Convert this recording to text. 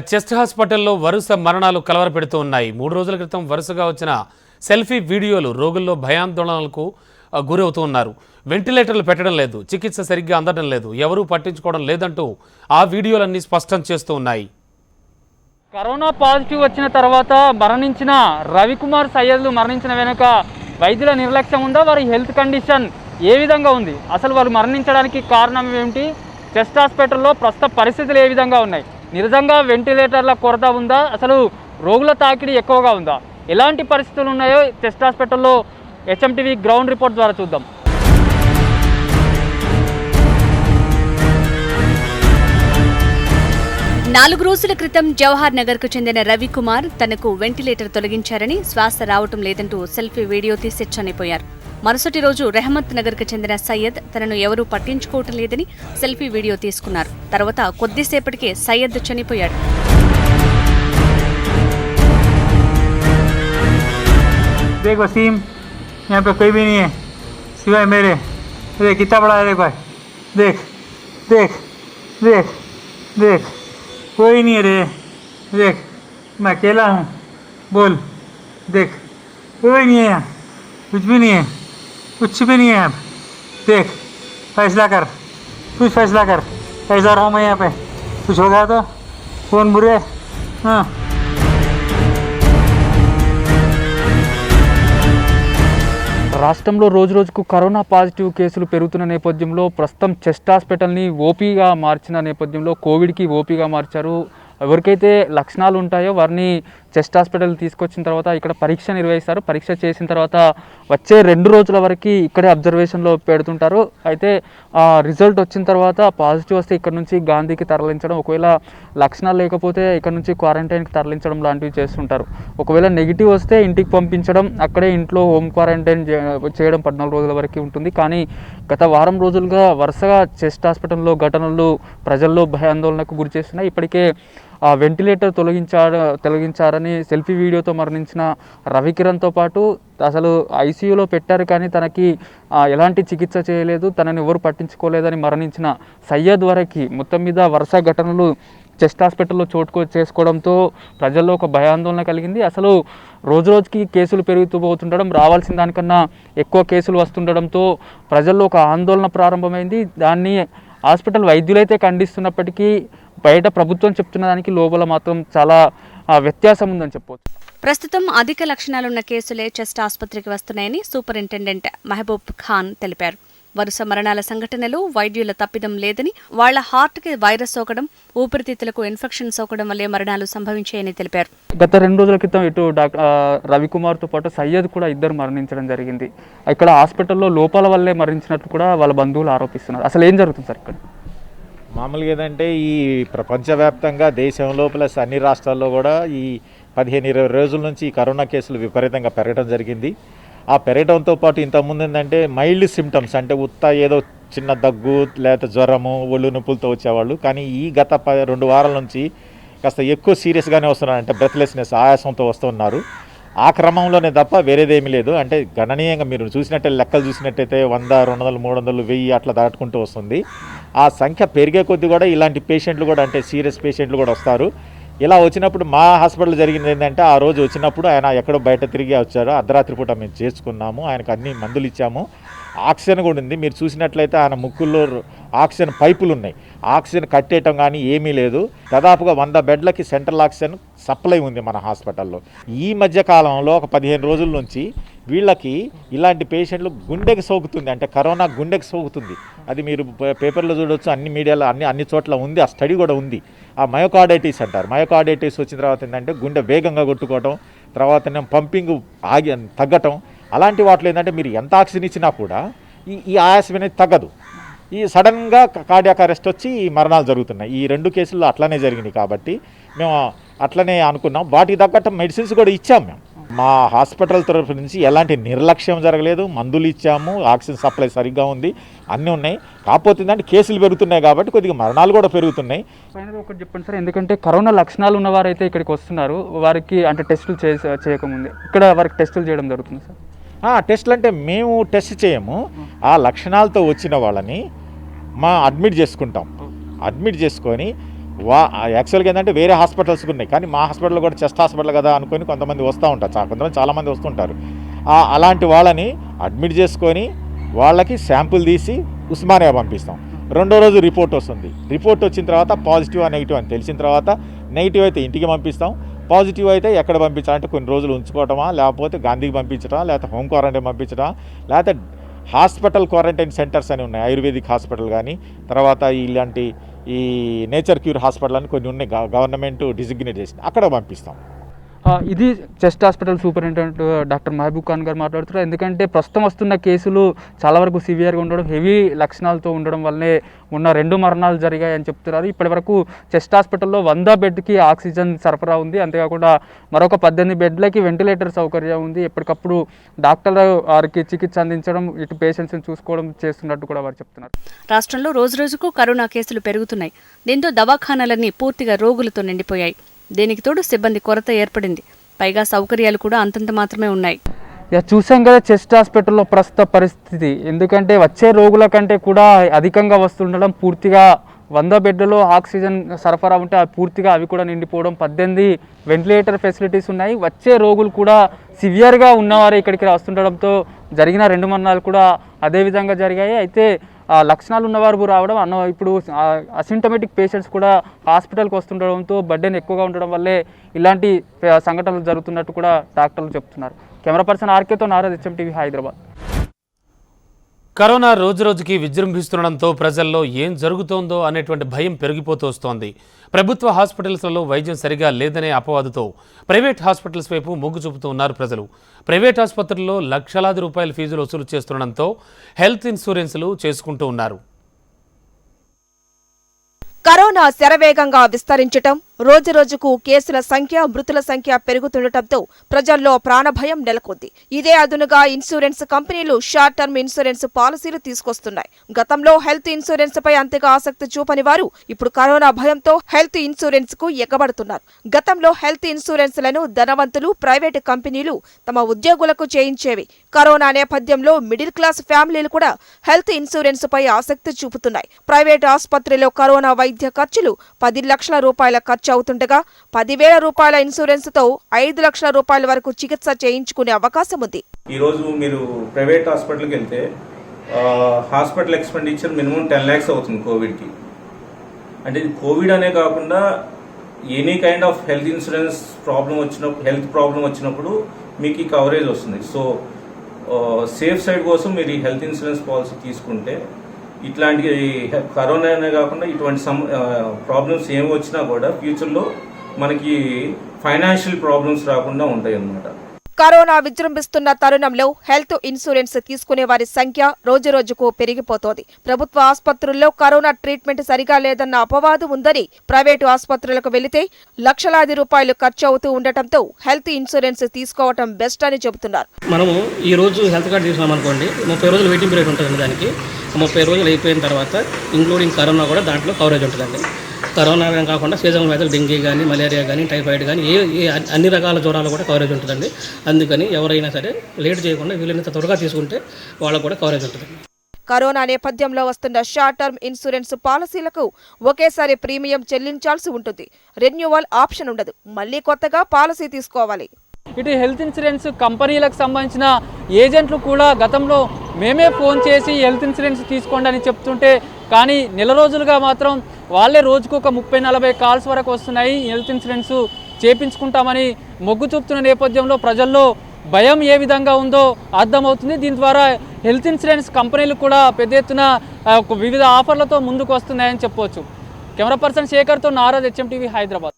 Chest హాస్పిటల్లో వరుస మరణాలు కలవరపెడుతూ ఉన్నాయి. 3 రోజుల క్రితం వరుసగా వచ్చిన సెల్ఫీ వీడియోలు రోగుల్లో భయాందోళనలకు గురవుతూ ఉన్నారు. వెంటిలేటర్లు పెట్టడం లేదు, చికిత్స సరిగ్గా అందడం లేదు, ఎవరూ పట్టించుకోవడం లేదంటూ ఆ వీడియోలన్నీ స్పష్టం చేస్తూ ఉన్నాయి. కరోనా పాజిటివ్ వచ్చిన తర్వాత మరణించిన రవికుమార్ సయ్యద్లు మరణించిన వెనుక వైద్యుల నిర్లక్ష్యం ఉందా? వారి హెల్త్ కండిషన్ ఏ విధంగా ఉంది? అసలు వారు మరణించడానికి కారణం ఏమిటి? చెస్ట్ హాస్పిటల్లో ప్రస్తుత పరిస్థితులు ఏ విధంగా ఉన్నాయి? నిజంగా వెంటిలేటర్ల కొరత ఉందా? అసలు రోగుల తాకిడి ఎక్కువగా ఉందా? ఎలాంటి పరిస్థితులు ఉన్నాయో చెస్ట్ హాస్పిటల్లో హెచ్ఎంటీవీ గ్రౌండ్ రిపోర్ట్ ద్వారా చూద్దాం. నాలుగు రోజుల క్రితం జవహర్ నగర్కు చెందిన రవికుమార్ తనకు వెంటిలేటర్ తొలగించారని, శ్వాస రావటం లేదంటూ సెల్ఫీ వీడియో తీసి చనిపోయారు. మరుసటి రోజు రెహమత్ నగర్కు చెందిన సయ్యద్ తనను ఎవరూ పట్టించుకోవటం లేదని సెల్ఫీ వీడియో తీసుకున్నారు. తర్వాత కొద్దిసేపటికే సయ్యద్ చనిపోయాడు. देख वसीम, यहाँ पे कोई भी नहीं है सिवाय मेरे. देख कितना बड़ा है, देख भाई, देख देख देख देख, कोई नहीं है रे. देख मैं अकेला हूँ, बोल. देख कोई नहीं है यहाँ, कुछ भी नहीं है, कुछ भी नहीं है यहाँ. देख फैसला कर, कुछ फैसला कर. कैसा रहा मैं यहाँ पे? कुछ हो गया तो कौन बुरे? हाँ. రాష్ట్రంలో రోజు రోజుకు కరోనా పాజిటివ్ కేసులు పెరుగుతున్న నేపథ్యంలో ప్రస్తుతం చెస్ట్ హాస్పిటల్ని ఓపీగా మార్చిన నేపథ్యంలో కోవిడ్కి ఓపీగా మార్చారు. ఎవరికైతే లక్షణాలు ఉంటాయో వారిని చెస్ట్ హాస్పిటల్ తీసుకొచ్చిన తర్వాత ఇక్కడ పరీక్ష నిర్వహిస్తారు. పరీక్ష చేసిన తర్వాత వచ్చే 2 రోజుల వరకు ఇక్కడే అబ్జర్వేషన్లో పెడుతుంటారు. అయితే రిజల్ట్ వచ్చిన తర్వాత పాజిటివ్ వస్తే ఇక్కడ నుంచి గాంధీకి తరలించడం, ఒకవేళ లక్షణాలు లేకపోతే ఇక్కడ నుంచి క్వారంటైన్కి తరలించడం లాంటివి చేస్తుంటారు. ఒకవేళ నెగిటివ్ వస్తే ఇంటికి పంపించడం, అక్కడే ఇంట్లో హోమ్ క్వారంటైన్ చేయడం 14 రోజుల వరకు ఉంటుంది. కానీ గత వారం రోజులుగా వరుసగా చెస్ట్ హాస్పిటల్లో ఘటనలు ప్రజల్లో భయాందోళనకు గురి చేస్తున్నాయి. ఇప్పటికే వెంటిలేటర్ తొలగించారని సెల్ఫీ వీడియోతో మరణించిన రవికిరణ్తో పాటు అసలు ఐసీయూలో పెట్టారు కానీ తనకి ఎలాంటి చికిత్స చేయలేదు, తనని ఎవరు పట్టించుకోలేదని మరణించిన సయ్యద్ వరకు మొత్తం మీద వరుస ఘటనలు చెస్ట్ హాస్పిటల్లో చేసుకోవడంతో ప్రజల్లో ఒక భయాందోళన కలిగింది. అసలు రోజు రోజుకి కేసులు పెరుగుతూ పోతుండడం, రావాల్సిన దానికన్నా ఎక్కువ కేసులు వస్తుండడంతో ప్రజల్లో ఒక ఆందోళన ప్రారంభమైంది. దాన్ని హాస్పిటల్ వైద్యులైతే ఖండిస్తున్నప్పటికీ బయట ప్రభుత్వం చెప్తున్న దానికి లోపల మాత్రం చాలా వ్యత్యాసం ఉందని చెప్పవచ్చు. ప్రస్తుతం అధిక లక్షణాలున్న కేసులే చెస్ట్ ఆసుపత్రికి వస్తున్నాయని సూపరింటెండెంట్ మహబూబ్ ఖాన్ తెలిపారు. వరుస మరణాల సంఘటనలు వైద్యుల తప్పిదం లేదని, వాళ్ల హార్ట్కి వైరస్ సోకడం, ఊపిరితిత్తులకు ఇన్ఫెక్షన్ సోకడం వల్లే మరణాలు సంభవించాయని తెలిపారు. గత 2 రోజుల క్రితం ఇటు రవికుమార్తో పాటు సయ్యద్ కూడా ఇద్దరు మరణించడం జరిగింది. ఇక్కడ హాస్పిటల్లో లోపాల వల్లే మరణించినట్టు కూడా వాళ్ళ బంధువులు ఆరోపిస్తున్నారు. అసలు ఏం జరుగుతుంది సార్ ఇక్కడ? మామూలుగా ఏదంటే ఈ ప్రపంచవ్యాప్తంగా దేశంలో ప్లస్ అన్ని రాష్ట్రాల్లో కూడా ఈ 15-20 రోజుల నుంచి ఈ కరోనా కేసులు విపరీతంగా పెరగడం జరిగింది. ఆ పెరగడంతో పాటు ఇంతకుముందు ఏంటంటే మైల్డ్ సిమ్టమ్స్, అంటే ఏదో చిన్న దగ్గు లేదా జ్వరము, ఒళ్ళు నొప్పులతో వచ్చేవాళ్ళు. కానీ ఈ గత 2 వారాల నుంచి కాస్త ఎక్కువ సీరియస్గానే వస్తున్నారు. అంటే బ్రెత్లెస్నెస్, ఆయాసంతో వస్తున్నారు. ఆ క్రమంలోనే తప్ప వేరేదేమీ లేదు. అంటే గణనీయంగా మీరు చూసినట్టే లెక్కలు చూసినట్టయితే 100, 200, 300, 1000 అట్లా దాటుకుంటూ వస్తుంది. ఆ సంఖ్య పెరిగే కొద్దీ కూడా ఇలాంటి పేషెంట్లు కూడా, అంటే సీరియస్ పేషెంట్లు కూడా వస్తారు. ఇలా వచ్చినప్పుడు మా హాస్పిటల్ జరిగింది ఏంటంటే, ఆ రోజు వచ్చినప్పుడు ఆయన ఎక్కడో బయట తిరిగి వచ్చారు. అర్ధరాత్రి పూట మేము చేర్చుకున్నాము, ఆయనకు అన్ని మందులు ఇచ్చాము. ఆక్సిజన్ కూడా ఉంది. మీరు చూసినట్లయితే ఆయన ముక్కుల్లో ఆక్సిజన్ పైపులు ఉన్నాయి. ఆక్సిజన్ కట్టేయటం కానీ ఏమీ లేదు. దాదాపుగా 100 బెడ్లకి సెంట్రల్ ఆక్సిజన్ సప్లై ఉంది మన హాస్పిటల్లో. ఈ మధ్య కాలంలో ఒక 15 రోజుల నుంచి వీళ్ళకి ఇలాంటి పేషెంట్లు గుండెకి సోకుతుంది, అంటే కరోనా గుండెకి సోకుతుంది. అది మీరు పేపర్లో చూడవచ్చు, అన్ని మీడియాలో అన్ని చోట్ల ఉంది. ఆ స్టడీ కూడా ఉంది. ఆ మయోకార్డైటిస్ అంటారు. మయోకార్డైటిస్ వచ్చిన తర్వాత ఏంటంటే గుండె వేగంగా కొట్టుకోవడం, తర్వాత పంపింగ్ తగ్గటం, అలాంటి వాటిలో ఏంటంటే మీరు ఎంత ఆక్సిజన్ ఇచ్చినా కూడా ఈ ఆయాసం అనేది తగ్గదు. ఈ సడన్గా కార్డియాక్ అరెస్ట్ వచ్చి ఈ మరణాలు జరుగుతున్నాయి. ఈ 2 కేసుల్లో అట్లనే జరిగినాయి. కాబట్టి మేము అట్లనే అనుకున్నాం. వాటికి తగ్గట్టు మెడిసిన్స్ కూడా ఇచ్చాము మేము. మా హాస్పిటల్ తరఫు నుంచి ఎలాంటి నిర్లక్ష్యం జరగలేదు. మందులు ఇచ్చాము, ఆక్సిజన్ సప్లై సరిగ్గా ఉంది, అన్నీ ఉన్నాయి. కాకపోతే ఏంటంటే కేసులు పెరుగుతున్నాయి కాబట్టి కొద్దిగా మరణాలు కూడా పెరుగుతున్నాయి. ఫైనల్ ఒకటి చెప్పండి సార్, ఎందుకంటే కరోనా లక్షణాలు ఉన్నవారైతే ఇక్కడికి వస్తున్నారు, వారికి అంటే టెస్టులు చేయకముందే ఇక్కడ వారికి టెస్టులు చేయడం జరుగుతుంది సార్? టెస్టులు అంటే మేము టెస్ట్ చేయము. ఆ లక్షణాలతో వచ్చిన వాళ్ళని అడ్మిట్ చేసుకుంటాం. అడ్మిట్ చేసుకొని యాక్చువల్గా ఏంటంటే వేరే హాస్పిటల్స్ ఉన్నాయి, కానీ మా హాస్పిటల్ కూడా చెస్ట్ హాస్పిటల్ కదా అనుకొని కొంతమంది వస్తూ ఉంటారు, కొంతమంది చాలామంది వస్తుంటారు. అలాంటి వాళ్ళని అడ్మిట్ చేసుకొని వాళ్ళకి శాంపుల్ తీసి ఉస్మానియా పంపిస్తాం. రెండో రోజు రిపోర్ట్ వస్తుంది. రిపోర్ట్ వచ్చిన తర్వాత పాజిటివ్ నెగిటివ్ అని తెలిసిన తర్వాత నెగిటివ్ అయితే ఇంటికి పంపిస్తాం, పాజిటివ్ అయితే ఎక్కడ పంపించాలంటే కొన్ని రోజులు ఉంచుకోవటమా, లేకపోతే గాంధీకి పంపించడం, లేకపోతే హోమ్ క్వారంటైన్ పంపించడం, లేకపోతే హాస్పిటల్ క్వారంటైన్ సెంటర్స్ అని ఉన్నాయి, ఆయుర్వేదిక్ హాస్పిటల్ కానీ, తర్వాత ఇలాంటి ఈ నేచర్ క్యూర్ హాస్పిటల్ అని కొన్ని ఉన్నాయి గవర్నమెంట్ డిజిగ్నేట్ చేసి, అక్కడ పంపిస్తాం. ఇది chest hospital superintendent doctor Mahboob Khan గారు మాట్లాడుతున్నారు. ఎందుకంటే ప్రస్తుతం వస్తున్న కేసులు చాలా వరకు సివియర్గా ఉండడం, హెవీ లక్షణాలతో ఉండడం వల్లనే ఉన్న 2 మరణాలు జరిగాయని చెప్తున్నారు. ఇప్పటివరకు చెస్ట్ హాస్పిటల్లో 100 బెడ్కి ఆక్సిజన్ సరఫరా ఉంది. అంతేకాకుండా మరొక 18 బెడ్లకి వెంటిలేటర్ సౌకర్యం ఉంది. ఎప్పటికప్పుడు డాక్టర్లు వారికి చికిత్స అందించడం, ఇటు పేషెంట్స్ని చూసుకోవడం చేస్తున్నట్టు కూడా వారు చెప్తున్నారు. రాష్ట్రంలో రోజురోజుకు కరోనా కేసులు పెరుగుతున్నాయి. దీంతో దవాఖానాలన్నీ పూర్తిగా రోగులతో నిండిపోయాయి. దీనికి తోడు సిబ్బంది కొరత ఏర్పడింది. పైగా సౌకర్యాలు కూడా అంతంత మాత్రమే ఉన్నాయి. చూసాం కదా చెస్ట్ హాస్పిటల్లో ప్రస్తుత పరిస్థితి. ఎందుకంటే వచ్చే రోగుల కంటే కూడా అధికంగా వస్తుండడం, పూర్తిగా 100 బెడ్లలో ఆక్సిజన్ సరఫరా ఉంటే పూర్తిగా అవి కూడా నిండిపోవడం, 18 వెంటిలేటర్ ఫెసిలిటీస్ ఉన్నాయి. వచ్చే రోగులు కూడా సివియర్గా ఉన్నవారే ఇక్కడికి వస్తుండడంతో జరిగిన 2 మరణాలు కూడా అదే విధంగా జరిగాయి. అయితే లక్షణాలు ఉన్నవారు రావడం ఇప్పుడు అసింటమేటిక్ పేషెంట్స్ కూడా హాస్పిటల్కి వస్తుండడంతో బర్డెన్ ఎక్కువగా ఉండడం వల్లే ఇలాంటి సంఘటనలు జరుగుతున్నట్టు కూడా డాక్టర్లు చెప్తున్నారు. కెమెరా పర్సన్ ఆర్కేతో Naraj, HM TV, Hyderabad. Corona రోజురోజుకి విజృంభిస్తుండడంతో ప్రజల్లో ఏం జరుగుతోందో అనేటువంటి భయం పెరిగిపోతూ వస్తోంది. ప్రభుత్వ హాస్పిటల్స్లలో వైద్యం సరిగా లేదనే అపవాదుతో ప్రైవేట్ హాస్పిటల్స్ వైపు మొగ్గు చూపుతూ ఉన్నారు ప్రజలు. ప్రైవేట్ ఆసుపత్రుల్లో లక్షలాది రూపాయల ఫీజులు వసూలు చేస్తుండడంతో హెల్త్ ఇన్సూరెన్సులు చేసుకుంటూ ఉన్నారు. కరోనా శరవేగంగా విస్తరించటం, రోజురోజుకు కేసుల సంఖ్య, మృతుల సంఖ్య పెరుగుతుండటంతో ప్రజల్లో ప్రాణభయం నెలకొంది. ఇదే అదునుగా ఇన్సూరెన్స్ కంపెనీలు షార్ట్ టర్మ్ ఇన్సూరెన్స్ పాలసీలు తీసుకొస్తున్నాయి. గతంలో హెల్త్ ఇన్సూరెన్స్ పై అంతగా ఆసక్తి చూపని వారు ఇప్పుడు కరోనా భయంతో హెల్త్ ఇన్సూరెన్స్ కు ఎగబడుతున్నారు. గతంలో హెల్త్ ఇన్సూరెన్స్ లను ధనవంతులు, ప్రైవేటు కంపెనీలు తమ ఉద్యోగులకు చేయించేవి. కరోనా నేపథ్యంలో మిడిల్ క్లాస్ ఫ్యామిలీలు కూడా హెల్త్ ఇన్సూరెన్స్ పై ఆసక్తి చూపుతున్నాయి. ప్రైవేటు ఆసుపత్రిలో కరోనా వైద్య ఖర్చులు 10 లక్షల రూపాయల ఖర్చు అవుతుండగా 10,000 రూపాయల ఇన్సూరెన్స్ తో 5 లక్షల రూపాయల వరకు చికిత్స చేయించుకునే అవకాశం ఉంది. ఈ రోజు మీరు ప్రైవేట్ హాస్పిటల్కి వెళ్తే హాస్పిటల్ ఎక్స్పెండిచర్ మినిమం 10 lakhs అవుతుంది కోవిడ్కి. అంటే ఇది కోవిడ్ అనే కాకుండా any kind of health insurance health problem వచ్చినప్పుడు మీకు ఈ కవరేజ్ వస్తుంది. సో సేఫ్ సైడ్ కోసం మీరు ఈ హెల్త్ ఇన్సూరెన్స్ పాలసీ తీసుకుంటే ఇట్లాంటి కరోనా అనే కాకుండా ఇటువంటి ప్రాబ్లమ్స్ ఏమి వచ్చినా కూడా ఫ్యూచర్లో మనకి ఫైనాన్షియల్ ప్రాబ్లమ్స్ రాకుండా ఉంటాయి అన్నమాట. కరోనా విజృంభిస్తున్న తరుణంలో హెల్త్ ఇన్సూరెన్స్ తీసుకునే వారి సంఖ్య రోజురోజుకు పెరిగిపోతోంది. ప్రభుత్వ ఆసుపత్రుల్లో కరోనా ట్రీట్మెంట్ సరిగా లేదన్న అపవాదు ఉందని ప్రైవేటు ఆసుపత్రులకు వెళితే లక్షలాది రూపాయలు ఖర్చు అవుతూ ఉండటంతో హెల్త్ ఇన్సూరెన్స్ తీసుకోవటం బెస్ట్ అని చెబుతున్నారు. మనము ఈ రోజు హెల్త్ కార్డు తీసుకున్నాం అనుకోండి, 30 రోజులు వెయిటింగ్ పీరియడ్ ఉంటుంది. దానికి 30 రోజులు అయిపోయిన తర్వాత ఇంక్లూడింగ్ కరోనా కూడా దాంట్లో కవరేజ్ ఉంటుందండి. కరోనా కాకుండా సీజనల్ వ్యాధులు, డెంగీ కానీ, మలేరియా కానీ, టైఫాయిడ్ కానీ అన్ని రకాల జ్వరాలు కూడా కవరేజ్ ఉంటుందండి. అందుకని ఎవరైనా సరే లేట్ చేయకుండా వీలైనంత త్వరగా తీసుకుంటే వాళ్ళకు కూడా కవరేజ్ ఉంటుంది. కరోనా నేపథ్యంలో వస్తున్న షార్ట్ టర్మ్ ఇన్సూరెన్స్ పాలసీలకు ఒకేసారి ప్రీమియం చెల్లించాల్సి ఉంటుంది. రెన్యువల్ ఆప్షన్ ఉండదు. మళ్లీ కొత్తగా పాలసీ తీసుకోవాలి. ఇటు హెల్త్ ఇన్సూరెన్స్ కంపెనీలకు సంబంధించిన ఏజెంట్లు కూడా గతంలో మేమే ఫోన్ చేసి హెల్త్ ఇన్సూరెన్స్ తీసుకోండి అని చెప్తుంటే, కానీ నెల రోజులుగా మాత్రం వాళ్ళే రోజుకు ఒక 30-40 కాల్స్ వరకు వస్తున్నాయి. హెల్త్ ఇన్సూరెన్స్ చేపించుకుంటామని మొగ్గు చూపుతున్న నేపథ్యంలో ప్రజల్లో భయం ఏ విధంగా ఉందో అర్థమవుతుంది. దీని ద్వారా హెల్త్ ఇన్సూరెన్స్ కంపెనీలు కూడా పెద్ద ఎత్తున వివిధ ఆఫర్లతో ముందుకు వస్తున్నాయని చెప్పవచ్చు. కెమెరా పర్సన్ శేఖర్తో నారాజ్, HM TV, హైదరాబాద్.